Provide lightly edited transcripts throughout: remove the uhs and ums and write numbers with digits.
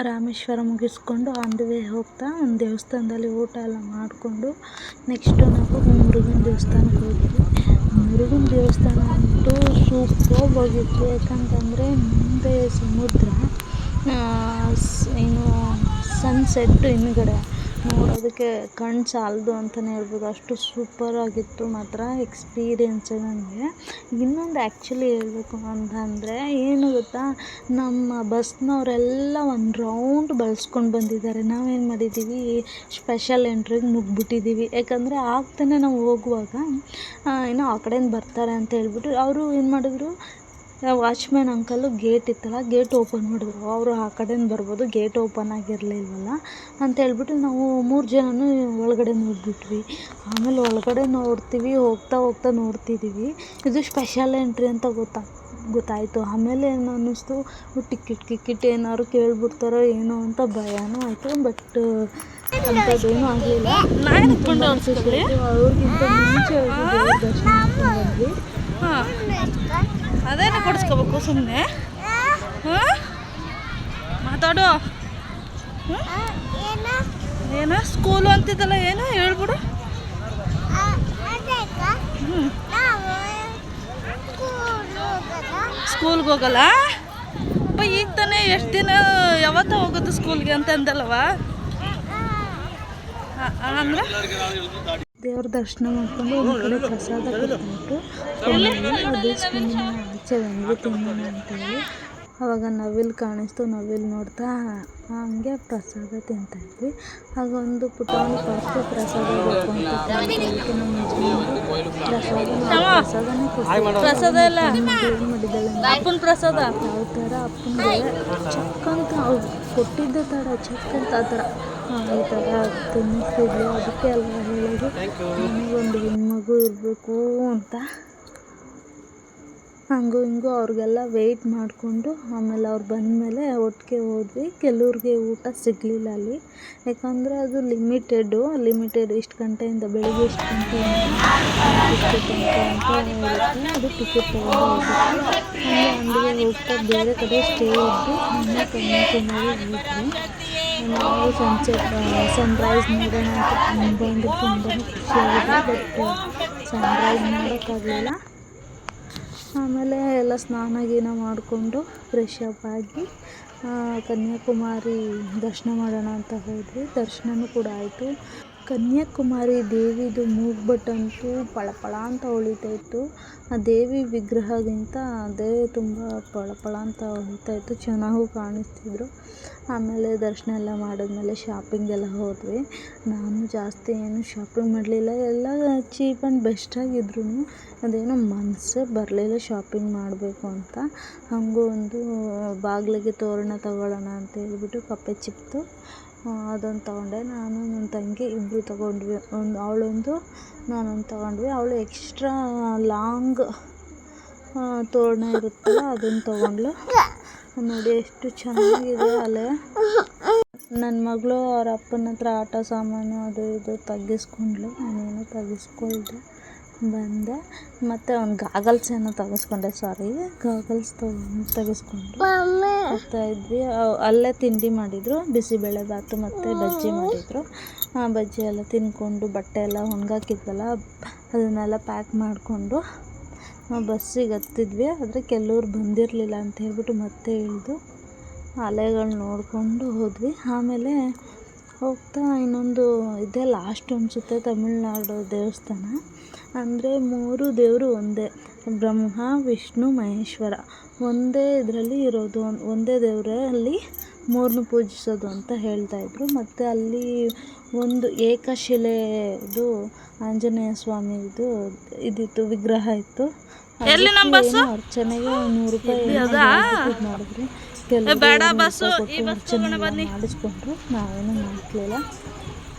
ರಾಮೇಶ್ವರ ಮುಗಿಸ್ಕೊಂಡು on the way ಹೋಗ್ತಾ ಒಂದು ದೇವಸ್ಥಾನದಲ್ಲಿ ಊಟ ಎಲ್ಲ ಮಾಡಿಕೊಂಡು ನೆಕ್ಸ್ಟು ನಾವು ಮುರುಗನ ದೇವಸ್ಥಾನಕ್ಕೆ ಹೋದ್ವಿ. ಮುರುಗನ ದೇವಸ್ಥಾನ ಅಂತೂ ಸೂಪರ್ಬ್ ಆಗಿತ್ತು. ಯಾಕಂತಂದರೆ ಮುಂದೆ ಸಮುದ್ರ, ಏನು ಸನ್ಸೆಟ್ಟು ಹಿಂದ್ಗಡೆ ನೋಡೋದಕ್ಕೆ ಕಣ್ಣು ಸಾಲದು ಅಂತಲೇ ಹೇಳ್ಬೋದು. ಅಷ್ಟು ಸೂಪರಾಗಿತ್ತು ಮಾತ್ರ ಎಕ್ಸ್ಪೀರಿಯೆನ್ಸು ನನಗೆ. ಇನ್ನೊಂದು ಆ್ಯಕ್ಚುಲಿ ಹೇಳಬೇಕು ಅಂತಂದರೆ ಏನು ಗೊತ್ತಾ, ನಮ್ಮ ಬಸ್ನವರೆಲ್ಲ ಒಂದು ರೌಂಡ್ ಬಳಸ್ಕೊಂಡು ಬಂದಿದ್ದಾರೆ. ನಾವೇನು ಮಾಡಿದ್ದೀವಿ, ಸ್ಪೆಷಲ್ ಎಂಟ್ರಿಗೆ ನುಗ್ಗಿಬಿಟ್ಟಿದ್ದೀವಿ. ಯಾಕಂದರೆ ಆಗ್ತಾನೆ ನಾವು ಹೋಗುವಾಗ ಏನೋ ಆ ಕಡೆಯಿಂದ ಬರ್ತಾರೆ ಅಂತ ಹೇಳ್ಬಿಟ್ಟು ಅವರು ಏನು ಮಾಡಿದ್ರು, ವಾಚ್ಮ್ಯಾನ್ ಅಂಕಲು ಗೇಟ್ ಇತ್ತಲ್ಲ, ಗೇಟ್ ಓಪನ್ ಮಾಡಿದ್ರು. ಅವರು ಆ ಕಡೆಯಿಂದ ಬರ್ಬೋದು, ಗೇಟ್ ಓಪನ್ ಆಗಿರಲಿಲ್ವಲ್ಲ ಅಂತ ಹೇಳ್ಬಿಟ್ಟು ನಾವು 3 ಜನನೂ ಒಳಗಡೆ ನೋಡಿಬಿಟ್ವಿ. ಆಮೇಲೆ ಒಳಗಡೆ ನೋಡ್ತೀವಿ, ಹೋಗ್ತಾ ನೋಡ್ತಿದ್ದೀವಿ, ಇದು ಸ್ಪೆಷಲ್ ಎಂಟ್ರಿ ಅಂತ ಗೊತ್ತಾಯಿತು. ಆಮೇಲೆ ಏನು ಅನ್ನಿಸ್ತು, ಟಿಕೆಟ್ ಏನಾದ್ರು ಕೇಳ್ಬಿಡ್ತಾರೋ ಏನೋ ಅಂತ ಭಯನೂ ಆಯಿತು. ಬಟ್ ಅಂಥದ್ದೇನೂ ಆಗಲಿಲ್ಲ. ಅವ್ರಿಗಿಂತ ಮುಂಚೆ ದರ್ಶನ ಮಾಡ್ಕೊಂಡ್ಬಂದ್ವಿ. ಅದೇನು ಕೊಡಿಸ್ಕೋಬೇಕು ಸುಮ್ಮನೆ ಮಾತಾಡು. ಏನ ಸ್ಕೂಲು ಅಂತಿದ್ದಲ್ಲ, ಏನು ಹೇಳ್ಬಿಡು. ಸ್ಕೂಲ್ಗೆ ಹೋಗಲ್ಲ ಅಪ್ಪ, ಈಗ ತಾನೇ ಎಷ್ಟು ದಿನ ಯಾವತ್ತ ಹೋಗೋದು ಸ್ಕೂಲ್ಗೆ ಅಂತ ಅಂದಲ್ವ. ಅಂದ್ರೆ ದೇವ್ರ ದರ್ಶನ ಮಾಡಿಕೊಂಡು ಒಂದು ಕಡೆ ಪ್ರಸಾದ ಕೊಡ್ತಾಯಿತ್ತು. ದೇವಸ್ಥಾನ ಆಚೆ ಬಂದ್ವಿ ತಿನ್ನೋಣ ಅಂತೇಳಿ. ಆವಾಗ ನವಿಲು ಕಾಣಿಸ್ತು, ನವಿಲು ನೋಡ್ತಾ ಹಂಗೆ ಪ್ರಸಾದ ತಿಂತಾಯಿದ್ವಿ. ಆಗ ಒಂದು ಪುಟಾಣಿ ಪಾಪು ಪ್ರಸಾದ ಬೇಕು ಅಂತ ಕೇಳ್ಬಿಟ್ಟು ನಮ್ಮ ಪ್ರಸಾದನೇ ಪ್ರಸಾದ ಎಲ್ಲ ಏನು ಮಾಡಿದ್ದಾಳೆ ಅಪ್ಪನ ಪ್ರಸಾದ ಯಾವ ಥರ ಅಪ್ಪನಿಗೆ ಚಕ್ಕಂತ ಅವ್ರು ಕೊಟ್ಟಿದ್ದ ಥರ ಚಕ್ಕಂತ ಆ ಥರ ಈ ಥರ ತಿನ್ನಿಸ್ತಿದ್ವಿ. ಅದಕ್ಕೆ ಅಲ್ವಾ ಹೇಳೋದು ನನಗೊಂದು ಹೆಣ್ಮಗು ಇರಬೇಕು ಅಂತ. ಹಂಗೂ ಹಿಂಗೂ ಅವ್ರಿಗೆಲ್ಲ ವೆಯ್ಟ್ ಮಾಡಿಕೊಂಡು ಆಮೇಲೆ ಅವ್ರು ಬಂದಮೇಲೆ ಒಟ್ಟಿಗೆ ಹೋದ್ವಿ. ಕೆಲವ್ರಿಗೆ ಊಟ ಸಿಗಲಿಲ್ಲ ಅಲ್ಲಿ, ಯಾಕಂದರೆ ಅದು ಲಿಮಿಟೆಡ್ ಇಷ್ಟು ಗಂಟೆಯಿಂದ ಬೆಳಿಗ್ಗೆ ಇಷ್ಟು ಗಂಟೆಯಿಂದ ಅಂತ ಅದು ಟಿಕೆಟ್ ತೊಗೊಂಡು ಹೋಗ್ಬಿಟ್ಟು ಹಂಗೆ ಅಂಗಡಿಗೆ ಹೋಗ್ತಾ ಬೇರೆ ಕಡೆ ಸ್ಟೇ ಇದ್ದು ಆಮೇಲೆ ಕನ್ಯಾಕುಮಾರಿ ಹೋದ್ವಿ. ನಾವು ಸನ್ರೈಸ್ ನೋಡೋಣ ಅಂತ ತುಂಬಾ ಖುಷಿಯಾಗಿದೆ. ಬಟ್ ಸನ್ರೈಸ್ ನೋಡೋಕ್ಕಾಗಲಿಲ್ಲ. ಆಮೇಲೆ ಎಲ್ಲ ಸ್ನಾನ ಗೀನ ಮಾಡಿಕೊಂಡು ಫ್ರೆಶ್ ಅಪ್ ಆಗಿ ಕನ್ಯಾಕುಮಾರಿ ದರ್ಶನ ಮಾಡೋಣ ಅಂತ ಹೋದ್ವಿ. ದರ್ಶನವೂ ಕೂಡ ಆಯಿತು. ಕನ್ಯಾಕುಮಾರಿ ದೇವಿದು ಮೂಗ್ಬಟ್ಟಂತೂ ಪಳಪಳ ಅಂತ ಹೊಳಿತಾಯಿತ್ತು. ಆ ದೇವಿ ವಿಗ್ರಹಗಿಂತ ಅದೇ ತುಂಬ ಪಳಪಳ ಅಂತ ಹೊಳಿತಾಯಿತ್ತು, ಚೆನ್ನಾಗೂ ಕಾಣಿಸ್ತಿದ್ರು. ಆಮೇಲೆ ದರ್ಶನ ಎಲ್ಲ ಮಾಡಿದ್ಮೇಲೆ ಶಾಪಿಂಗ್ ಎಲ್ಲ ಹೋದ್ವಿ. ನಾನು ಜಾಸ್ತಿ ಏನು ಶಾಪಿಂಗ್ ಮಾಡಲಿಲ್ಲ, ಎಲ್ಲ ಚೀಪ್ ಆ್ಯಂಡ್ ಬೆಸ್ಟಾಗಿದ್ರು. ಅದೇನೋ ಮನಸ್ಸೇ ಬರಲಿಲ್ಲ ಶಾಪಿಂಗ್ ಮಾಡಬೇಕು ಅಂತ. ಹಾಗೂ ಒಂದು ಬಾಗಿಲಿಗೆ ತೋರಣ ತಗೊಳ್ಳೋಣ ಅಂತ ಹೇಳ್ಬಿಟ್ಟು ಕಪ್ಪೆ ಚಿಪ್ತು ಅದೊಂದು ತೊಗೊಂಡೆ. ನಾನು ನನ್ನ ತಂಗಿ ಇಬ್ಬರು ತೊಗೊಂಡ್ವಿ. ಅವಳೊಂದು ನಾನೊಂದು ತೊಗೊಂಡ್ವಿ. ಅವಳು ಎಕ್ಸ್ಟ್ರಾ ಲಾಂಗ್ ತೋರಣ ಇರುತ್ತಲ್ಲ ಅದನ್ನು ತೊಗೊಂಡ್ಳು. ನೋಡಿ ಎಷ್ಟು ಚೆನ್ನಾಗಿದೆ ಅಲೆ. ನನ್ನ ಮಗಳು ಅವ್ರ ಅಪ್ಪನ ಹತ್ರ ಆಟ ಸಾಮಾನು ಅದು ಇದು ತೆಗಿಸ್ಕೊಂಡ್ಳು. ನಾನೇನು ತೆಗಿಸ್ಕೊಳ್ದೆ ಬಂದೆ. ಮತ್ತು ಒಂದು ಗಾಗಲ್ಸ್ ಏನೋ ತೆಗೆಸ್ಕೊಂಡೆ, ಗಾಗಲ್ಸ್ ತೆಗೆಸ್ಕೊಂಡು ಹೋಗ್ತಾಯಿದ್ವಿ. ಅಲ್ಲೇ ತಿಂಡಿ ಮಾಡಿದರು, ಬಿಸಿಬೇಳೆಬಾತು ಮತ್ತು ಬಜ್ಜಿ ಮಾಡಿದರು. ಬಜ್ಜಿ ಎಲ್ಲ ತಿಂದ್ಕೊಂಡು ಬಟ್ಟೆ ಎಲ್ಲ ಒಣಗಾಕಿದ್ವಲ್ಲ ಅದನ್ನೆಲ್ಲ ಪ್ಯಾಕ್ ಮಾಡಿಕೊಂಡು ಬಸ್ಸಿಗೆ ಹತ್ತಿದ್ವಿ. ಆದರೆ ಕೆಲವ್ರು ಬಂದಿರಲಿಲ್ಲ ಅಂತ ಹೇಳ್ಬಿಟ್ಟು ಮತ್ತೆ ಇಳಿದು ಅಲೆಗಳು ನೋಡಿಕೊಂಡು ಹೋದ್ವಿ. ಆಮೇಲೆ ಹೋಗ್ತಾ ಇನ್ನೊಂದು ಇದೆ ಲಾಸ್ಟ್ ಅನಿಸುತ್ತೆ, ತಮಿಳ್ನಾಡು ದೇವಸ್ಥಾನ. ಅಂದರೆ 3 ದೇವರು ಒಂದೇ, ಬ್ರಹ್ಮ ವಿಷ್ಣು ಮಹೇಶ್ವರ ಒಂದೇ ಇದರಲ್ಲಿ ಇರೋದು. ಒಂದೇ ದೇವರಲ್ಲಿ 3 ಪೂಜಿಸೋದು ಅಂತ ಹೇಳ್ತಾಯಿದ್ರು. ಮತ್ತು ಅಲ್ಲಿ ಒಂದು ಏಕಶಿಲೆದು ಆಂಜನೇಯ ಸ್ವಾಮಿದು ಇದಿತ್ತು, ವಿಗ್ರಹ ಇತ್ತು. ಅರ್ಚನೆಗೆ 100 ರೂಪಾಯಿ ಮಾಡಿದ್ರು. ಕೆಲವು ಮಾಡಿಸ್ಕೊಂಡ್ರು, ನಾವೇನು ಮಾಡಲಿಲ್ಲ.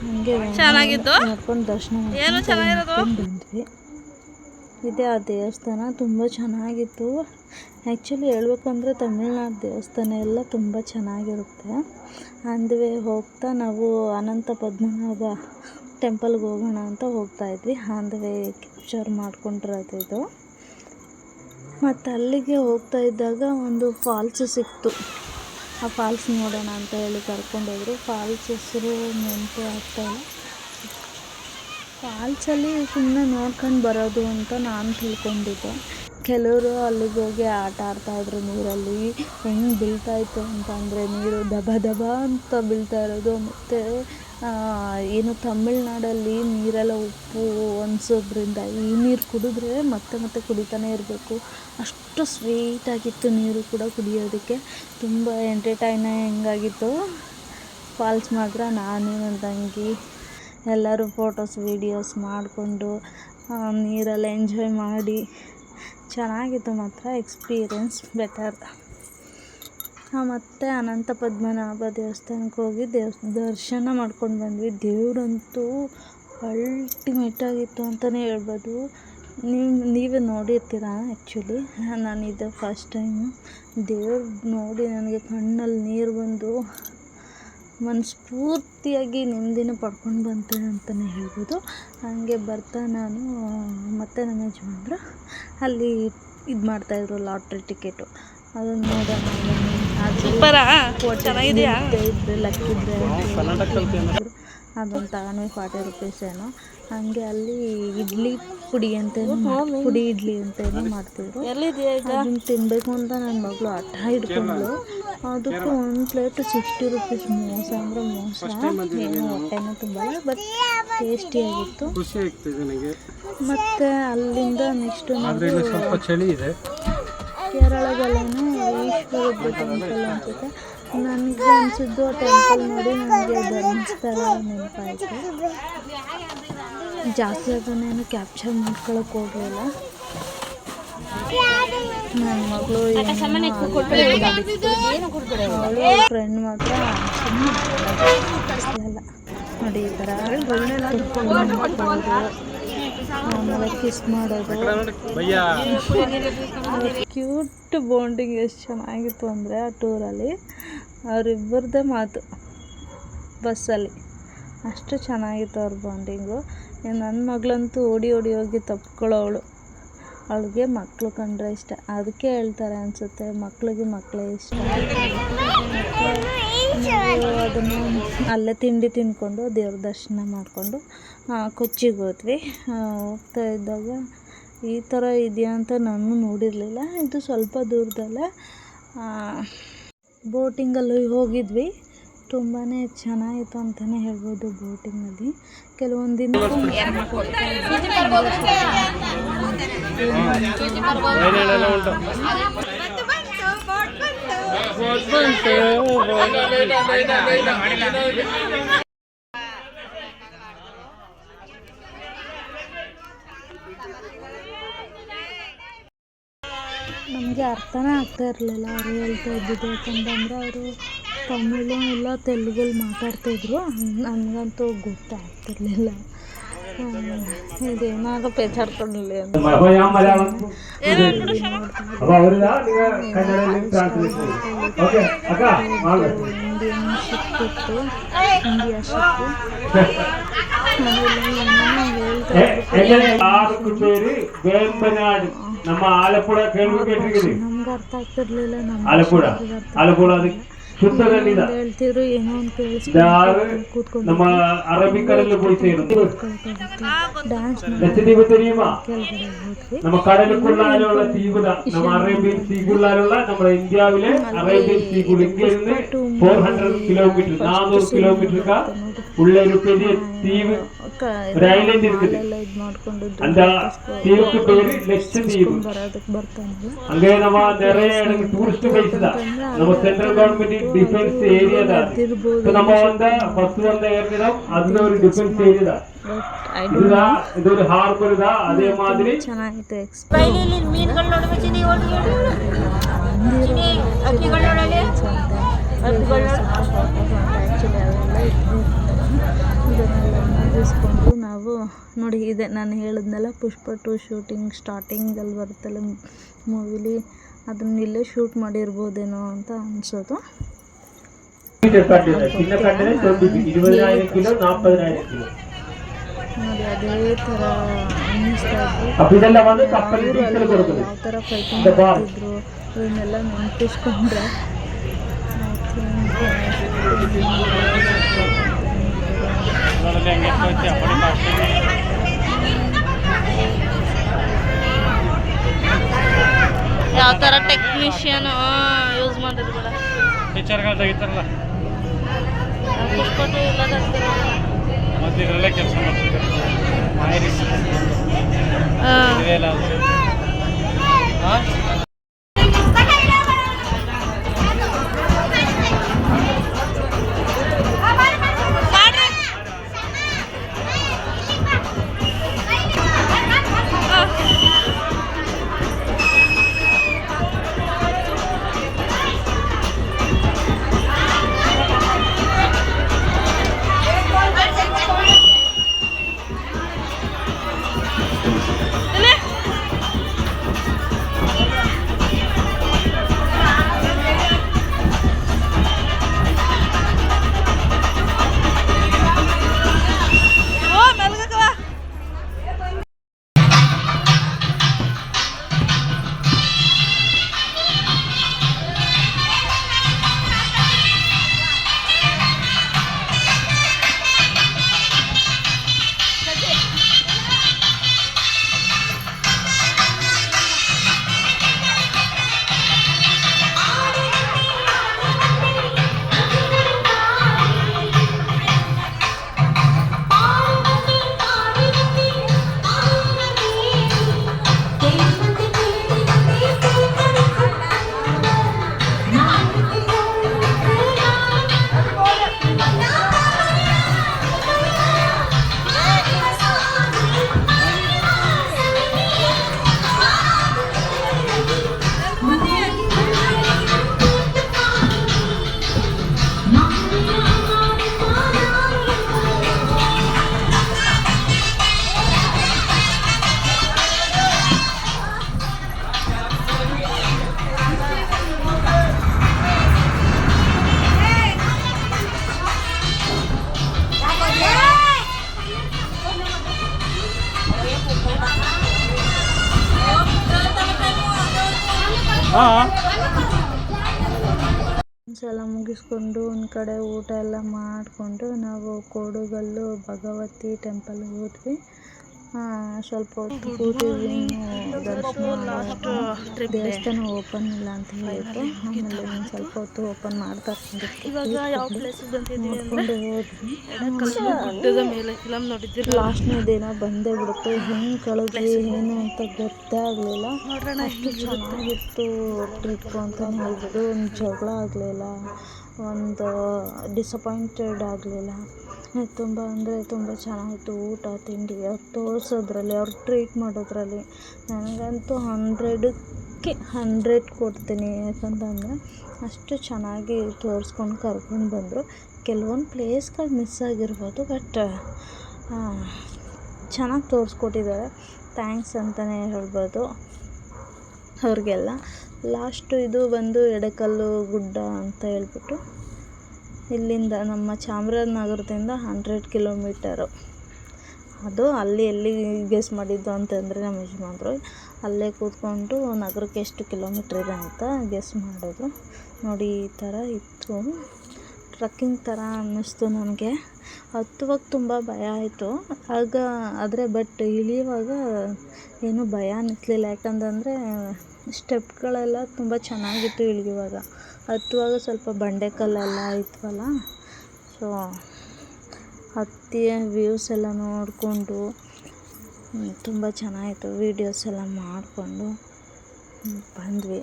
ಹಂಗೆ ನೋಡ್ಕೊಂಡು ದರ್ಶನ ಮಾಡ್ಕೊಂಡು ಬಂದ್ವಿ. ಇದೇ ಆ ದೇವಸ್ಥಾನ ತುಂಬ ಚೆನ್ನಾಗಿತ್ತು. ಆ್ಯಕ್ಚುಲಿ ಹೇಳ್ಬೇಕು ಅಂದರೆ ತಮಿಳ್ನಾಡು ದೇವಸ್ಥಾನ ಎಲ್ಲ ತುಂಬ ಚೆನ್ನಾಗಿರುತ್ತೆ. ಆನ್ ದಿ ವೇ ಹೋಗ್ತಾ ನಾವು ಅನಂತ ಪದ್ಮನಾಭ ಟೆಂಪಲ್ಗೆ ಹೋಗೋಣ ಅಂತ ಹೋಗ್ತಾಯಿದ್ವಿ. ಆನ್ ದಿ ವೇ ಕ್ಯಾಪ್ಚರ್ ಮಾಡ್ಕೊಂಡಿರೋದು ಇದು. ಮತ್ತು ಅಲ್ಲಿಗೆ ಹೋಗ್ತಾ ಇದ್ದಾಗ ಒಂದು ಫಾಲ್ಸ್ ಸಿಕ್ತು. ಆ ಫಾಲ್ಸ್ ನೋಡೋಣ ಅಂತ ಹೇಳಿ ಕರ್ಕೊಂಡೋದ್ರು. ಫಾಲ್ಸ್ ಹೆಸರು ನೆನಪು ಆಗ್ತಾಯಿಲ್ಲ. ಫಾಲ್ಸಲ್ಲಿ ಸುಮ್ಮನೆ ನೋಡ್ಕೊಂಡು ಬರೋದು ಅಂತ ನಾನು ತಿಳ್ಕೊಂಡಿದ್ದೆ. ಕೆಲವರು ಅಲ್ಲಿಗೆ ಹೋಗಿ ಆಟ ಆಡ್ತಾಯಿದ್ರು ನೀರಲ್ಲಿ. ಹೆಂಗೆ ಬೀಳ್ತಾಯಿತ್ತು ಅಂತಂದರೆ ನೀರು ದಬ ದಬ ಅಂತ ಬೀಳ್ತಾ ಇರೋದು. ಮತ್ತು ಏನು ತಮಿಳ್ನಾಡಲ್ಲಿ ನೀರೆಲ್ಲ ಉಪ್ಪು ಅನಿಸೋದ್ರಿಂದ ಈ ನೀರು ಕುಡಿದ್ರೆ ಮತ್ತೆ ಮತ್ತೆ ಕುಡಿತಾನೆ ಇರಬೇಕು. ಅಷ್ಟು ಸ್ವೀಟಾಗಿತ್ತು ನೀರು ಕೂಡ ಕುಡಿಯೋದಕ್ಕೆ. ತುಂಬ ಎಂಟರ್ಟೈನಿಂಗ್ ಆಗಿತ್ತು ಫಾಲ್ಸ್ ಮಾತ್ರ. ನಾನು ನನ್ನ ತಂಗಿ ಎಲ್ಲರೂ ಫೋಟೋಸ್ ವೀಡಿಯೋಸ್ ಮಾಡಿಕೊಂಡು ನೀರಲ್ಲಿ ಎಂಜಾಯ್ ಮಾಡಿ ಚೆನ್ನಾಗಿತ್ತು ಮಾತ್ರ. Experience better. ಮತ್ತು ಅನಂತ ಪದ್ಮನಾಭ ದೇವಸ್ಥಾನಕ್ಕೆ ಹೋಗಿ ದರ್ಶನ ಮಾಡ್ಕೊಂಡು ಬಂದ್ವಿ. ದೇವರಂತೂ ಅಲ್ಟಿಮೇಟಾಗಿತ್ತು ಅಂತಲೇ ಹೇಳ್ಬೋದು. ನೀವೇ ನೋಡಿರ್ತೀರ. ಆ್ಯಕ್ಚುಲಿ ನಾನಿದು ಫಸ್ಟ್ ಟೈಮು ದೇವ್ರು ನೋಡಿ ನನಗೆ ಕಣ್ಣಲ್ಲಿ ನೀರು ಬಂದು ಮನಸ್ಫೂರ್ತಿಯಾಗಿ ನೆಮ್ಮದಿನ ಪಡ್ಕೊಂಡು ಬಂತೆ ಅಂತಲೇ ಹೇಳ್ಬೋದು. ಹಾಗೆ ಬರ್ತಾ ನಾನು ಮತ್ತು ನಮ್ಮ ಯಜಮಾನ್ರು ಅಲ್ಲಿ ಇದು ಮಾಡ್ತಾಯಿದ್ರು ಲಾಟ್ರಿ ಟಿಕೆಟು. ಅದನ್ನು ನೋಡೋಣ ಚೆನ್ನಾಗಿದೆಯಾ ಇದ್ದರೆ ಲಕ್ಕಿದ್ರೆ ಅದನ್ನು ತಗೊಂಡ್ವಿ. 40 ರೂಪೀಸ್ ಏನೋ. ಹಾಗೆ ಅಲ್ಲಿ ಇಡ್ಲಿ ಪುಡಿ ಅಂತೇನೋ ಪುಡಿ ಇಡ್ಲಿ ಅಂತೇನೋ ಮಾಡ್ತಿದ್ರು. ಅದನ್ನು ತಿನ್ನಬೇಕು ಅಂತ ನನ್ನ ಮಗಳು ಹಠ ಹಿಡ್ಕೊಂಡು ಅದಕ್ಕೆ ಒಂದು ಪ್ಲೇಟು 60 ರೂಪೀಸ್. ಮೋಸ ಅಂದರೆ ಮೋಸ. ಏನೋ ಹೊಟ್ಟೆನೂ ತುಂಬಲ್ಲ, ಬಟ್ ಟೇಸ್ಟಿಯಾಗಿತ್ತು. ಮತ್ತು ಅಲ್ಲಿಂದ ನೆಕ್ಸ್ಟು ಕೇರಳದಲ್ಲೇನೋ ಈಶ್ವರ ಟೆಂಪಲ್ ಅನಿಸುತ್ತೆ. ನನಗೆ ಅನಿಸಿದ್ದು ಆ ಟೆಂಪಲ್ ನೋಡಿ ನನಗೆ ಧರ್ಮಸ್ಥಳ ನೆನಪಾಯಿತು. ಜಾಸ್ತಿ ಅದನ್ನೇನು ಕ್ಯಾಪ್ಚರ್ ಮಾಡ್ಕೊಳಕ್ಕೆ ಹೋಗಲಿಲ್ಲ. ನನ್ನ ಮಗಳು ಅವಳು ಫ್ರೆಂಡ್ ಮಾತ್ರ ಅಲ್ಲ ನೋಡಿ ಈ ಥರ ಆಮೇಲೆ ಕಿಸ್ ಮಾಡೋದು. ಕ್ಯೂಟ್ ಬಾಂಡಿಂಗ್ ಎಷ್ಟು ಚೆನ್ನಾಗಿತ್ತು ಅಂದರೆ ಆ ಟೂರಲ್ಲಿ ಅವರಿಬ್ಬರದ್ದೇ ಮಾತು ಬಸ್ಸಲ್ಲಿ. ಅಷ್ಟು ಚೆನ್ನಾಗಿತ್ತು ಅವ್ರ ಬಾಂಡಿಂಗು. ನನ್ನ ಮಗಳಂತೂ ಓಡಿ ಹೋಗಿ ತಪ್ಕೊಳ್ಳೋವಳು. ಅವಳಿಗೆ ಮಕ್ಕಳು ಕಂಡ್ರೆ ಇಷ್ಟ. ಅದಕ್ಕೆ ಹೇಳ್ತಾರೆ ಅನಿಸುತ್ತೆ, ಮಕ್ಕಳಿಗೆ ಮಕ್ಕಳೇ ಇಷ್ಟ. ನಾವು ಅದನ್ನು ಅಲ್ಲೇ ತಿಂಡಿ ತಿಂದ್ಕೊಂಡು ದೇವ್ರ ದರ್ಶನ ಮಾಡಿಕೊಂಡು ಕೊಚ್ಚಿಗೆ ಹೋದ್ವಿ. ಹೋಗ್ತಾ ಇದ್ದಾಗ ಈ ಥರ ಇದೆಯಾ ಅಂತ ನಾನು ನೋಡಿರಲಿಲ್ಲ. ಇದು ಸ್ವಲ್ಪ ದೂರದಲ್ಲೇ ಬೋಟಿಂಗಲ್ಲಿ ಹೋಗಿದ್ವಿ. ತುಂಬಾ ಚೆನ್ನಾಗಿತ್ತು ಅಂತಲೇ ಹೇಳ್ಬೋದು. ಬೋಟಿಂಗಲ್ಲಿ ಕೆಲವೊಂದು ದಿನ ನಮಗೆ ಅರ್ಥನೇ ಆಗ್ತಾ ಇರಲಿಲ್ಲ ಅವರು ಹೇಳ್ತಾ ಇದ್ದಿದ್ದು. ಯಾಕಂತಂದರೆ ಅವರು ತಮಿಳು ಇಲ್ಲ ತೆಲುಗಲ್ಲಿ ಮಾತಾಡ್ತಾಯಿದ್ರು. ನನಗಂತೂ ಗೊತ್ತಾಗ್ತಿರ್ಲಿಲ್ಲ. ಇದೇನಾದ್ರು ಪೇಚಾಡ್ಕೊಂಡಿಲ್ಲ ಅಂತ ಇಂಡಿಯನ್ ಶಿಪ್ ಇತ್ತು, ಇಂಡಿಯಾ ಶಿಪ್ಪು. ನಮ್ಗೆ ಅರ್ಥ ಆಗ್ತಿರ್ಲಿಲ್ಲ. ಹೇಳ್ತಿದ್ರು ಏನೋ ಒಂದು ಕೂತ್ಕೊಂಡು ಡ್ಯಾನ್ಸ್ ಕೆಳಗಡೆ ಮಾಡ್ಕೊಂಡು ಬರೋದಕ್ಕೆ ಬರ್ತಾನಲ್ಲ. சென்ட்ரல் கவர்மெண்ட் டிஃபென்ஸ் ஏரியா தான். நம்ம வந்து ஃபர்ஸ்ட் வந்த ஏரியா அது ஒரு டிஃபென்ஸ் ஏரியா தான். இதுதான் இது ஒரு ஹார்பர் தான். அதே மாதிரி ಚೆನ್ನಾಗಿದೆ. ಬೈಲಿಲಿ ಮೀನುಗಳು ನೋಡಬೇಕು. ಚಿನಿ ಓಡಿ ಚಿನಿ ಅಕ್ಕಿಗಳು ನೋಡಲಿ. ಅಕ್ಕಿಗಳು ಇದನ್ನೆಲ್ಲ ಮುಗಿಸ್ಕೊಂಡು ನಾವು ನೋಡಿ ಇದೆ ನಾನು ಹೇಳಿದ್ನಲ್ಲ ಪುಷ್ಪ 2 ಶೂಟಿಂಗ್ ಸ್ಟಾರ್ಟಿಂಗಲ್ಲಿ ಬರುತ್ತಲ್ಲ ಮೂವಿಲಿ, ಅದನ್ನ ಇಲ್ಲೇ ಶೂಟ್ ಮಾಡಿರ್ಬೋದೇನೋ ಅಂತ ಅನಿಸೋದು. ನೋಡಿ ಅದೇ ಥರ ಅನ್ನಿಸ್ತಾ ಇತ್ತು. ಯಾವ ಥರ ಫೈಟಿಂಗ್ ಮಾಡ್ತಿದ್ರು ಇದನ್ನೆಲ್ಲ ನೆನಪಿಸ್ಕೊಂಡ್ರೆ ಆಯಿತು. ಯಾವ ಥರ ಟೆಕ್ನಿಷಿಯನ್ ಯೂಸ್ ಮಾಡಿದ್ರು ಬೇಡ ಟೀಚರ್ಗಳು ತೆಗಿತಾರಲ್ಲ ಪುಷ್ಪಟ್ಟು ಎಲ್ಲ ಮತ್ತೆ ಇದರಲ್ಲೇ ಕೆಲಸ ಮಾಡ್ತಿದ್ದಾರೆ ಎಲ್ಲ ಮುಗಿಸ್ಕೊಂಡು ಒಂದು ಕಡೆ ಊಟ ಎಲ್ಲ ಮಾಡಿಕೊಂಡು ನಾವು ಕೋಡುಗಲ್ಲು ಭಗವತಿ ಟೆಂಪಲ್ಗೆ ಹೋದ್ವಿ. ಸ್ವಲ್ಪ ಹೊತ್ತು ಕೂತಿದ್ವಿ. ದೇವಸ್ಥಾನ ಓಪನ್ ಇಲ್ಲ ಅಂತ ಹೇಳಿದ್ರು. ಆಮೇಲೆ ಒಂದು ಸ್ವಲ್ಪ ಹೊತ್ತು ಓಪನ್ ಮಾಡ್ತಾ ಇವಾಗ ಯಾವ ಪ್ಲೇಸಿಗೆ ಬಂದಿದ್ದೀವಿ ನೋಡ್ಕೊಂಡು ಹೋದ್ವಿ. ಗುಡ್ಡದ ಮೇಲೆ ಫಿಲಮ್ ನೋಡಿದ್ದೀವಿ. ಲಾಸ್ಟ್ನೇ ದಿನ ಬಂದೇ ಬಿಡುತ್ತೆ. ಹೆಂಗೆ ಕಳೆದ್ವಿ ಏನು ಅಂತ ಗೊತ್ತೇ ಆಗಲಿಲ್ಲ. ಅಷ್ಟು ಚೆನ್ನಾಗಿತ್ತು ಟ್ರಿಪ್ ಅಂತಲೇ ಹೇಳ್ಬೋದು. ಒಂದು ಜಗಳ ಆಗಲಿಲ್ಲ, ಒಂದು ಡಿಸಪಾಯಿಂಟೆಡ್ ಆಗಲಿಲ್ಲ. ತುಂಬ ಅಂದರೆ ತುಂಬ ಚೆನ್ನಾಗಿತ್ತು. ಊಟ ತಿಂಡಿ ಅವ್ರು ತೋರಿಸೋದ್ರಲ್ಲಿ, ಅವ್ರು ಟ್ರೀಟ್ ಮಾಡೋದ್ರಲ್ಲಿ ನನಗಂತೂ 100ಕ್ಕೆ 100 ಕೊಡ್ತೀನಿ. ಯಾಕಂತಂದರೆ ಅಷ್ಟು ಚೆನ್ನಾಗಿ ತೋರಿಸ್ಕೊಂಡು ಕರ್ಕೊಂಡು ಬಂದರು. ಕೆಲವೊಂದು ಪ್ಲೇಸ್ಗಳು ಮಿಸ್ ಆಗಿರ್ಬೋದು, ಬಟ್ ಚೆನ್ನಾಗಿ ತೋರಿಸ್ಕೊಟ್ಟಿದ್ದಾರೆ. ಥ್ಯಾಂಕ್ಸ್ ಅಂತಲೇ ಹೇಳ್ಬೋದು ಅವ್ರಿಗೆಲ್ಲ. ಲಾಸ್ಟು ಇದು ಬಂದು ಎಡಕಲ್ಲು ಗುಡ್ಡ ಅಂತ ಹೇಳ್ಬಿಟ್ಟು ಇಲ್ಲಿಂದ ನಮ್ಮ ಚಾಮರಾಜನಗರದಿಂದ 100 ಕಿಲೋಮೀಟರು. ಅದು ಅಲ್ಲಿ ಎಲ್ಲಿ ಗೆಸ್ ಮಾಡಿದ್ದು ಅಂತಂದರೆ ನಮ್ಮ ಯಜಮಾನ್ರು ಅಲ್ಲೇ ಕೂತ್ಕೊಂಡು ನಗರಕ್ಕೆ ಎಷ್ಟು ಕಿಲೋಮೀಟ್ರ್ ಇದೆ ಅಂತ ಗೆಸ್ ಮಾಡೋದು. ನೋಡಿ ಈ ಥರ ಇತ್ತು. ಟ್ರಕ್ಕಿಂಗ್ ಥರ ಅನ್ನಿಸ್ತು ನನಗೆ. ಹತ್ತುವಾಗ ತುಂಬ ಭಯ ಆಯಿತು ಬಟ್ ಇಳಿಯುವಾಗ ಏನೂ ಭಯ ಅನ್ನಿಸ್ಲಿಲ್ಲ. ಯಾಕಂತಂದರೆ ಸ್ಟೆಪ್ಗಳೆಲ್ಲ ತುಂಬ ಚೆನ್ನಾಗಿತ್ತು ಇಳಿಯುವಾಗ. ಹತ್ತುವಾಗ ಸ್ವಲ್ಪ ಬಂಡೆಕಲ್ಲೆಲ್ಲ ಇದ್ವಲ್ಲ, ಸೊ ಹತ್ತಿ ವ್ಯೂಸ್ ಎಲ್ಲ ನೋಡಿಕೊಂಡು ತುಂಬ ಚೆನ್ನಾಗಿತ್ತು. ವೀಡಿಯೋಸ್ ಎಲ್ಲ ಮಾಡಿಕೊಂಡು ಬಂದ್ವಿ.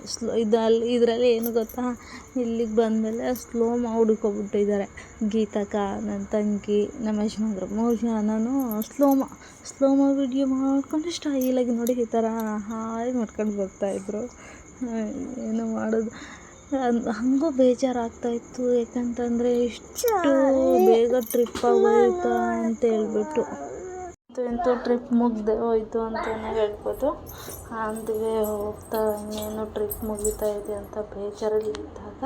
ಇದರಲ್ಲಿ ಏನು ಗೊತ್ತಾ, ಇಲ್ಲಿಗೆ ಬಂದಮೇಲೆ ಸ್ಲೋ ಹುಡುಕೊಬಿಟ್ಟಿದ್ದಾರೆ. ಗೀತಕ್ಕ, ನನ್ನ ತಂಗಿ, ನಮ್ಮ ಯಜಮಾನ್ರು 3 ಜನನೂ ಸ್ಲೋಮ ವಿಡಿಯೋ ಮಾಡ್ಕೊಂಡು ಸ್ಟೈಲಾಗಿ ನೋಡಿ ಈ ಥರ ಹಾಯ್ ಮಾಡ್ಕೊಂಡು ಬರ್ತಾಯಿದ್ರು. ಏನೋ ಮಾಡೋದು, ಹಾಗೂ ಬೇಜಾರಾಗ್ತಾಯಿತ್ತು. ಯಾಕಂತಂದರೆ ಇಷ್ಟು ಬೇಗ ಟ್ರಿಪ್ ಆಗೋಯ್ತಾ ಅಂತ ಹೇಳ್ಬಿಟ್ಟು. ಇಂತೂ ಟ್ರಿಪ್ ಮುಗ್ದೆ ಹೋಯ್ತು ಅಂತಲೇ ಹೇಳ್ಬೋದು. ಅಂದಿಗೆ ಹೋಗ್ತಾ ಇನ್ನೇನು ಟ್ರಿಪ್ ಮುಗಿತಾ ಇದೆ ಅಂತ ಬೇಜಾರಲ್ಲಿ ಇದ್ದಾಗ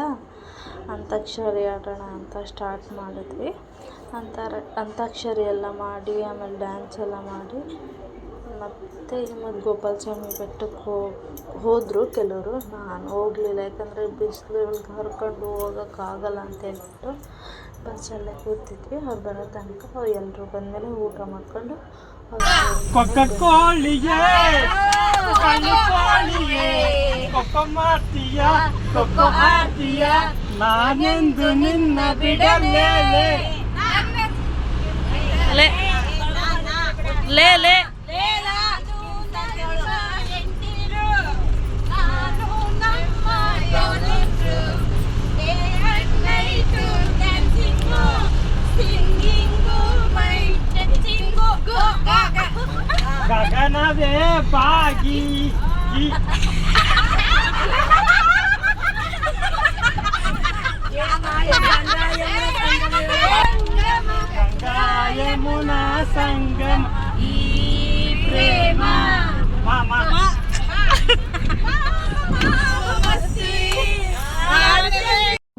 ಅಂತಾಕ್ಷರಿ ಆಡೋಣ ಅಂತ ಸ್ಟಾರ್ಟ್ ಮಾಡಿದ್ವಿ. ಅಂತಾಕ್ಷರಿ ಎಲ್ಲ ಮಾಡಿ ಆಮೇಲೆ ಡ್ಯಾನ್ಸ್ ಎಲ್ಲ ಮಾಡಿ ಮತ್ತು ಮತ್ತು ಗೋಪಾಲ ಸ್ವಾಮಿ ಬೆಟ್ಟಕ್ಕೆ ಹೋದರು ಕೆಲವರು. ನಾನು ಹೋಗಲಿಲ್ಲ, ಯಾಕಂದರೆ ಬಿಸಿಲು ಹರ್ಕೊಂಡು ಹೋಗೋಕ್ಕಾಗಲ್ಲ ಅಂತ ಹೇಳ್ಬಿಟ್ಟು ಬಸ್ಸಲ್ಲೇ ಕೂತಿದ್ವಿ. ಅವ್ರು ಬರೋ ತನಕ ಎಲ್ಲರೂ ಬಂದಮೇಲೆ ಊಟ ಮಾಡ್ಕೊಂಡು ನಾನೆಂದು ನಿನ್ನ ಬಿಡಲೇ ಲೇ ಲೇ ಲೇ ಗಗನವೇ ಬಾಗಿ ಯಮುನಾ ಸಂಗಮ ಈ ಪ್ರೇಮ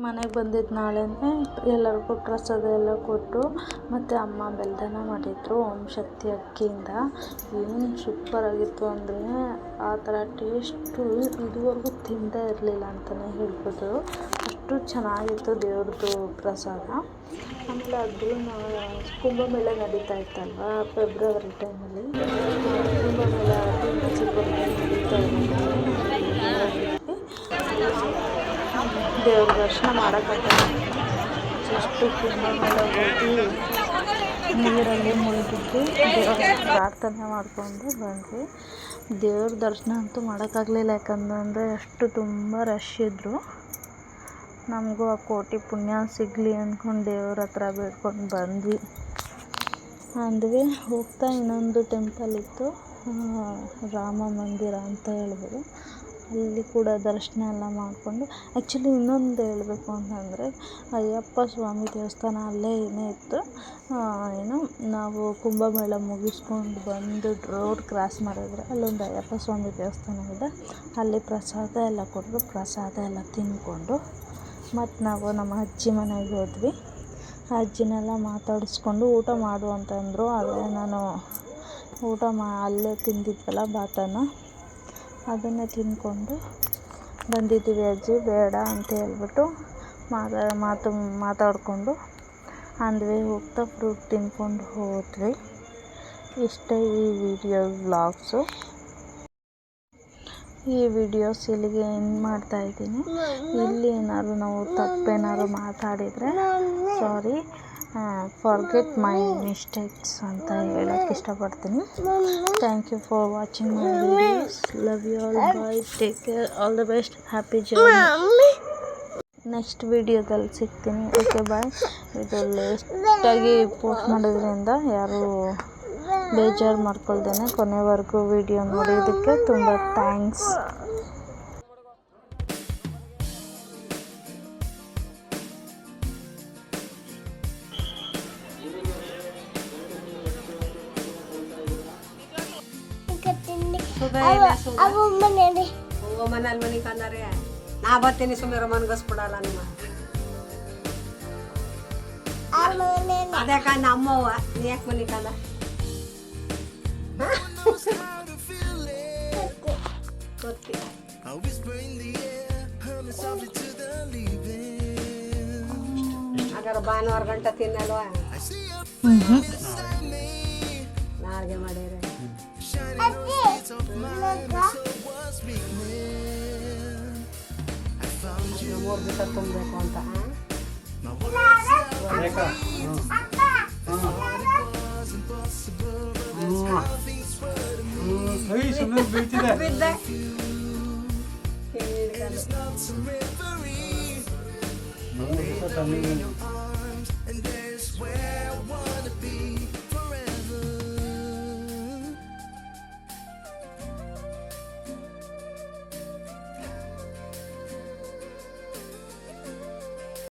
ಮನೆಗೆ ಬಂದಿದ್ದು ನಾಳೆನೇ ಎಲ್ಲರಿಗೂ ಪ್ರಸಾದ ಎಲ್ಲ ಕೊಟ್ಟು ಮತ್ತು ಅಮ್ಮ ಬೆಲ್ದನ ಮಾಡಿದ್ರು ಓಂ ಶಕ್ತಿ ಅಕ್ಕಿಯಿಂದ. ಏನು ಸೂಪರಾಗಿತ್ತು ಅಂದರೆ ಆ ಥರ ಟೇಸ್ಟು ಇದುವರೆಗೂ ತಿಂದೇ ಇರಲಿಲ್ಲ ಅಂತಲೇ ಹೇಳ್ಬೋದು. ಅಷ್ಟು ಚೆನ್ನಾಗಿತ್ತು ದೇವ್ರದ್ದು ಪ್ರಸಾದ. ಆಮೇಲೆ ಅದು ಕುಂಭಮೇಳ ನಡೀತಾ ಇತ್ತಲ್ವ ಫೆಬ್ರವರಿ ಟೈಮಲ್ಲಿ. ಕುಂಭಮೇಳ ನಡೀತಾ ಇತ್ತು. ದೇವ್ರ ದರ್ಶನ ಮಾಡೋಕ್ಕಾಗಲ್ಲ, ಜಸ್ಟು ಕುಂಭಮೇಳ ಹೋಗಿ ನೀರಲ್ಲಿ ಮುಳುಗಿದ್ದು ದೇವರ ಪ್ರಾರ್ಥನೆ ಮಾಡಿಕೊಂಡು ಬಂದ್ವಿ. ದೇವ್ರ ದರ್ಶನ ಅಂತೂ ಮಾಡೋಕ್ಕಾಗಲಿಲ್ಲ, ಯಾಕಂದರೆ ಅಷ್ಟು ತುಂಬ ರಶ್ ಇದ್ದರು. ನಮಗೂ ಆ ಕೋಟಿ ಪುಣ್ಯ ಸಿಗಲಿ ಅಂದ್ಕೊಂಡು ದೇವ್ರ ಹತ್ರ ಬೇಡ್ಕೊಂಡು ಬಂದ್ವಿ. ಅಂದ್ವಿ ಹೋಗ್ತಾ ಇನ್ನೊಂದು ಟೆಂಪಲ್ ಇತ್ತು, ರಾಮ ಮಂದಿರ ಅಂತ ಹೇಳ್ಬೋದು. ಅಲ್ಲಿ ಕೂಡ ದರ್ಶನ ಎಲ್ಲ ಮಾಡಿಕೊಂಡು, ಆ್ಯಕ್ಚುಲಿ ಇನ್ನೊಂದು ಹೇಳಬೇಕು ಅಂತಂದರೆ ಅಯ್ಯಪ್ಪ ಸ್ವಾಮಿ ದೇವಸ್ಥಾನ ಅಲ್ಲೇ ಏನೇ ಇತ್ತು. ಏನು ನಾವು ಕುಂಭಮೇಳ ಮುಗಿಸ್ಕೊಂಡು ಬಂದು ರೋಡ್ ಕ್ರಾಸ್ ಮಾಡಿದ್ರೆ ಅಲ್ಲೊಂದು ಅಯ್ಯಪ್ಪ ಸ್ವಾಮಿ ದೇವಸ್ಥಾನ ಇದೆ. ಅಲ್ಲಿ ಪ್ರಸಾದ ಎಲ್ಲ ಕೊಟ್ಟರು. ಪ್ರಸಾದ ಎಲ್ಲ ತಿಂದ್ಕೊಂಡು ಮತ್ತು ನಾವು ನಮ್ಮ ಅಜ್ಜಿ ಮನೆಗೆ ಹೋದ್ವಿ. ಅಜ್ಜಿನೆಲ್ಲ ಮಾತಾಡಿಸ್ಕೊಂಡು ಊಟ ಮಾಡು ಅಂತಂದರು. ಆದರೆ ನಾನು ಊಟ ಅಲ್ಲೇ ತಿಂದಿದ್ವಲ್ಲ ಬಾತನ್ನು, ಅದನ್ನೇ ತಿಂದ್ಕೊಂಡು ಬಂದಿದ್ದೀವಿ. ಅಜ್ಜಿ ಬೇಡ ಅಂತ ಹೇಳ್ಬಿಟ್ಟು ಮಾತಾಡಿಕೊಂಡು ಅಂದ್ವಿ. ಹೋಗ್ತಾ ಫ್ರೂಟ್ ತಿನ್ಕೊಂಡು ಹೋದ್ವಿ. ಇಷ್ಟೇ ಈ ವಿಡಿಯೋ ವ್ಲಾಗ್ಸು. ಈ ವಿಡಿಯೋಸ್ ಇಲ್ಲಿಗೆ ಎಂಡ್ ಮಾಡ್ತಾಯಿದ್ದೀನಿ. ಇಲ್ಲಿ ಏನಾದ್ರು ನಾವು ತಪ್ಪೇನಾದ್ರು ಮಾತಾಡಿದರೆ ಸಾರಿ, ಫಾರ್ಗೆಟ್ ಮೈ ಮಿಸ್ಟೇಕ್ಸ್ ಅಂತ ಹೇಳೋಕ್ಕೆ ಇಷ್ಟಪಡ್ತೀನಿ. Thank you for watching my videos. Love you all. Bye, take care, all the best, happy journey. Next ವಿಡಿಯೋದಲ್ಲಿ ಸಿಗ್ತೀನಿ. Okay bye. ಇದು ಲೇಟಾಗಿ ಪೋಸ್ಟ್ ಮಾಡೋದ್ರಿಂದ ಯಾರು ಬೇಜಾರು ಮಾಡ್ಕೊಳ್ದೇನೆ ಕೊನೆವರೆಗೂ ವಿಡಿಯೋ ನೋಡೋದಕ್ಕೆ ತುಂಬ ಥ್ಯಾಂಕ್ಸ್. ಮನೇಲಿ ಮನೆ ಕಂದಾರೆ ನಾ ಬರ್ತೀನಿ. ಸುಮ್ಮನೆ ಮನ್ಗಸ್ಬಿಡಲ್ಲ ನಿಮ್ಮ ಅದೇ ಕಂದ ಅಮ್ಮವ್ವ. ನೀ ಯಾಕೆ ಮನೆ ಕಂದ ಹಾಗಾದ್ರೆ ಭಾನುವಾರ ಗಂಟೆ ತಿನ್ನಲ್ವಾ? ನಾಳೆಗೆ ಮಾಡ್ಯಾರೆ. 3 ದಿವಸ ತುಂಬಬೇಕು ಅಂತ. ಬಿದ್ದೆ